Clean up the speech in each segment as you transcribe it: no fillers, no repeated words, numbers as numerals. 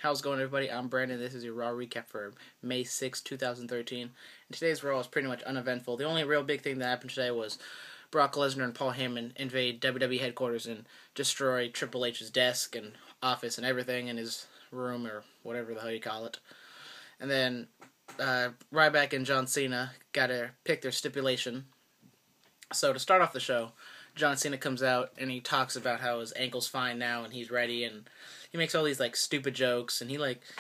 How's it going, everybody? I'm Brandon. This is your Raw recap for May 6, 2013. And today's Raw is pretty much uneventful. The only real big thing that happened today was Brock Lesnar and Paul Heyman invade WWE headquarters and destroy Triple H's desk and office and everything in his room, or whatever the hell you call it. And then Ryback and John Cena got to pick their stipulation. So to start off the show, John Cena comes out and he talks about how his ankle's fine now and he's ready, and he makes all these stupid jokes, and he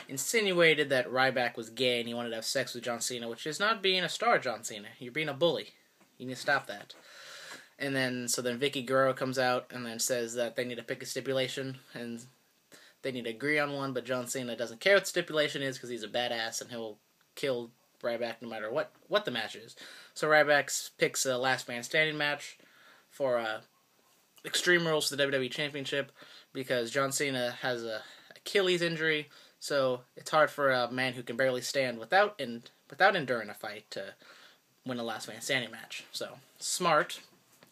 insinuated that Ryback was gay and he wanted to have sex with John Cena, which is not being a star, John Cena. You're being a bully. You need to stop that. And then Vicky Guerrero comes out and then says that they need to pick a stipulation and they need to agree on one, but John Cena doesn't care what the stipulation is because he's a badass and he'll kill Ryback no matter what the match is. So Ryback picks a last man standing match for Extreme Rules for the WWE Championship because John Cena has a Achilles injury, so it's hard for a man who can barely stand without enduring a fight to win a last man standing match. So smart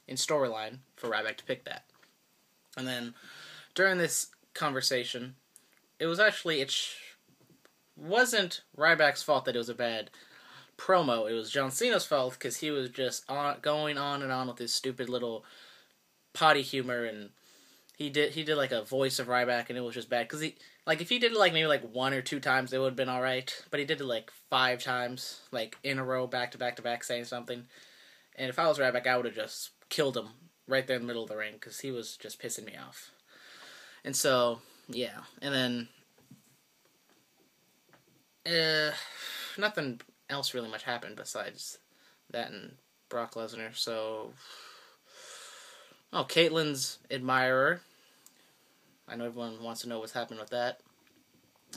in storyline for Ryback to pick that. And then during this conversation, it wasn't Ryback's fault that it was a bad promo. It was John Cena's fault because he was just going on and on with his stupid little potty humor, and he did like a voice of Ryback, and it was just bad because if he did it maybe one or two times, it would have been all right, but he did it 5 times in a row, back to back saying something. And if I was Ryback, I would have just killed him right there in the middle of the ring because he was just pissing me off. And so yeah, and then nothing else really much happened besides that and Brock Lesnar. So, Caitlyn's admirer, I know everyone wants to know what's happened with that.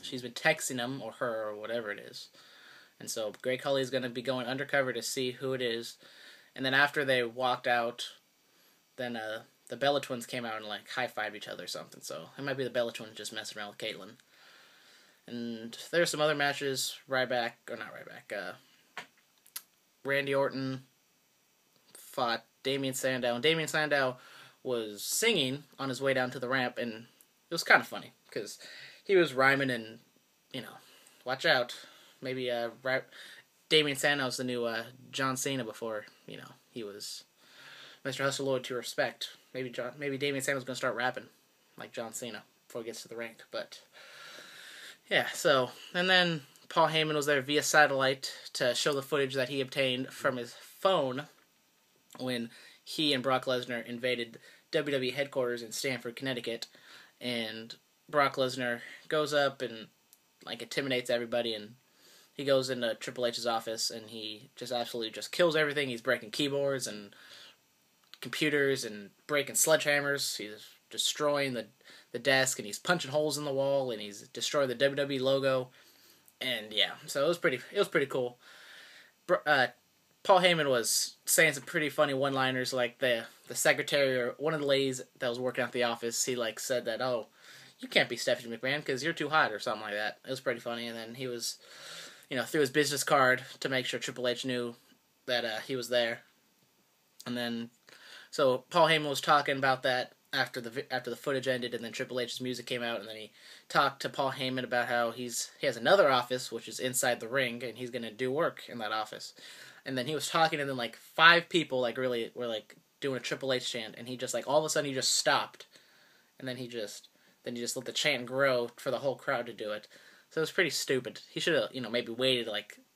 She's been texting him, or her, or whatever it is. And so Great Khali is going to be going undercover to see who it is. And then after they walked out, then the Bella Twins came out and high-fived each other or something. So it might be the Bella Twins just messing around with Caitlyn. And there's some other matches. Randy Orton fought Damien Sandow. And Damien Sandow was singing on his way down to the ramp, and it was kind of funny because he was rhyming and, watch out. Maybe Damien Sandow's the new John Cena before, he was Mr. Hustle Lord to respect. Maybe Damien Sandow's going to start rapping like John Cena before he gets to the ring, but yeah, so, and then Paul Heyman was there via satellite to show the footage that he obtained from his phone when he and Brock Lesnar invaded WWE headquarters in Stamford, Connecticut, and Brock Lesnar goes up and intimidates everybody, and he goes into Triple H's office and he just absolutely just kills everything. He's breaking keyboards and computers and breaking sledgehammers. He's destroying the desk, and he's punching holes in the wall, and he's destroyed the WWE logo, and yeah, so it was pretty cool. Paul Heyman was saying some pretty funny one-liners, the secretary or one of the ladies that was working at the office. He said that, "Oh, you can't be Stephanie McMahon because you're too hot," or something like that. It was pretty funny, and then he was, threw his business card to make sure Triple H knew that he was there, and then so Paul Heyman was talking about that after the footage ended, and then Triple H's music came out, and then he talked to Paul Heyman about how he has another office which is inside the ring, and he's going to do work in that office. And then he was talking, and then 5 people really were doing a Triple H chant, and he just all of a sudden he just stopped, and then he just let the chant grow for the whole crowd to do it. So it was pretty stupid. He should have maybe waited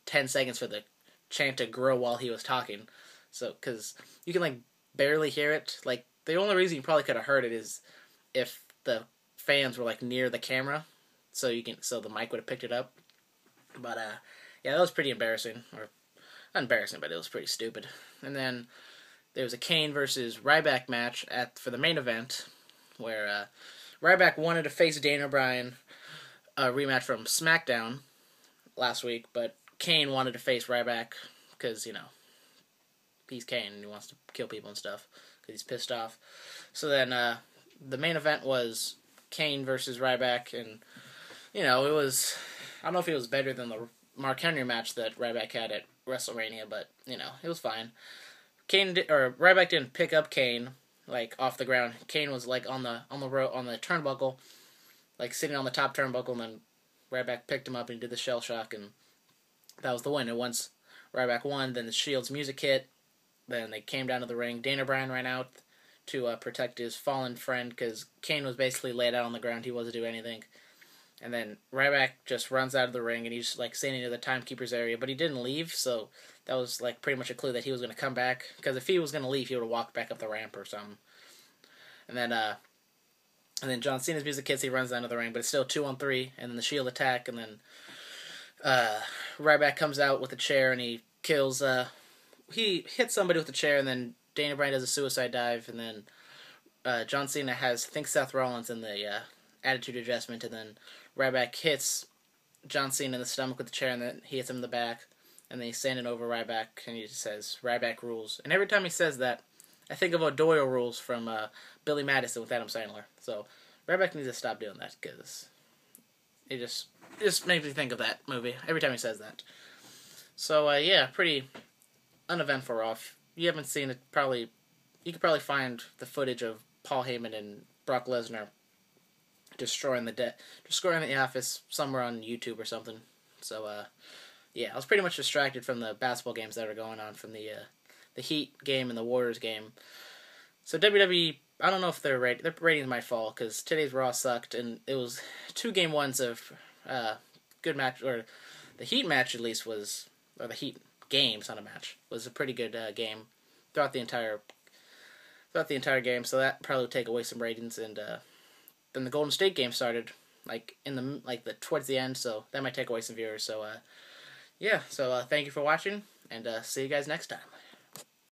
10 seconds for the chant to grow while he was talking. So because you can barely hear it. The only reason you probably could have heard it is if the fans were near the camera, so the mic would have picked it up. But yeah, that was pretty embarrassing, or not embarrassing, but it was pretty stupid. And then there was a Kane versus Ryback match for the main event, where Ryback wanted to face Daniel Bryan, a rematch from SmackDown last week, but Kane wanted to face Ryback because he's Kane and he wants to kill people and stuff because he's pissed off. So then the main event was Kane versus Ryback, and it was, I don't know if it was better than the Mark Henry match that Ryback had at WrestleMania, but it was fine. Ryback didn't pick up Kane off the ground. Kane was on the turnbuckle, sitting on the top turnbuckle, and then Ryback picked him up and he did the shell shock, and that was the win. And once Ryback won, then the Shield's music hit. Then they came down to the ring. Dana Bryan ran out to protect his fallen friend because Kane was basically laid out on the ground. He wasn't doing anything. And then Ryback just runs out of the ring and he's like standing near the timekeeper's area, but he didn't leave, so that was like pretty much a clue that he was going to come back. Because if he was going to leave, he would have walked back up the ramp or something. And then John Cena's music hits. He runs down to the ring, but it's still 2-on-3. And then the Shield attack, and then Ryback comes out with a chair and he kills. He hits somebody with the chair, and then Dana Bryan does a suicide dive, and then John Cena thinks Seth Rollins in the attitude adjustment, and then Ryback hits John Cena in the stomach with the chair, and then he hits him in the back, and then he's standing over Ryback, and he just says, "Ryback rules." And every time he says that, I think of O'Doyle rules from Billy Madison with Adam Sandler. So Ryback needs to stop doing that, because it just makes me think of that movie every time he says that. So yeah, pretty uneventful Raw. If you haven't seen it, you could probably find the footage of Paul Heyman and Brock Lesnar destroying the office somewhere on YouTube or something. So yeah, I was pretty much distracted from the basketball games that are going on, from the Heat game and the Warriors game. So WWE, I don't know if their ratings might fall, because today's Raw sucked, and it was 2 game ones of good match, or the Heat match at least was, or the Heat games on a match was a pretty good game throughout the entire game. So that probably would take away some ratings, and then the Golden State game started towards the end, so that might take away some viewers. So yeah, so thank you for watching, and see you guys next time.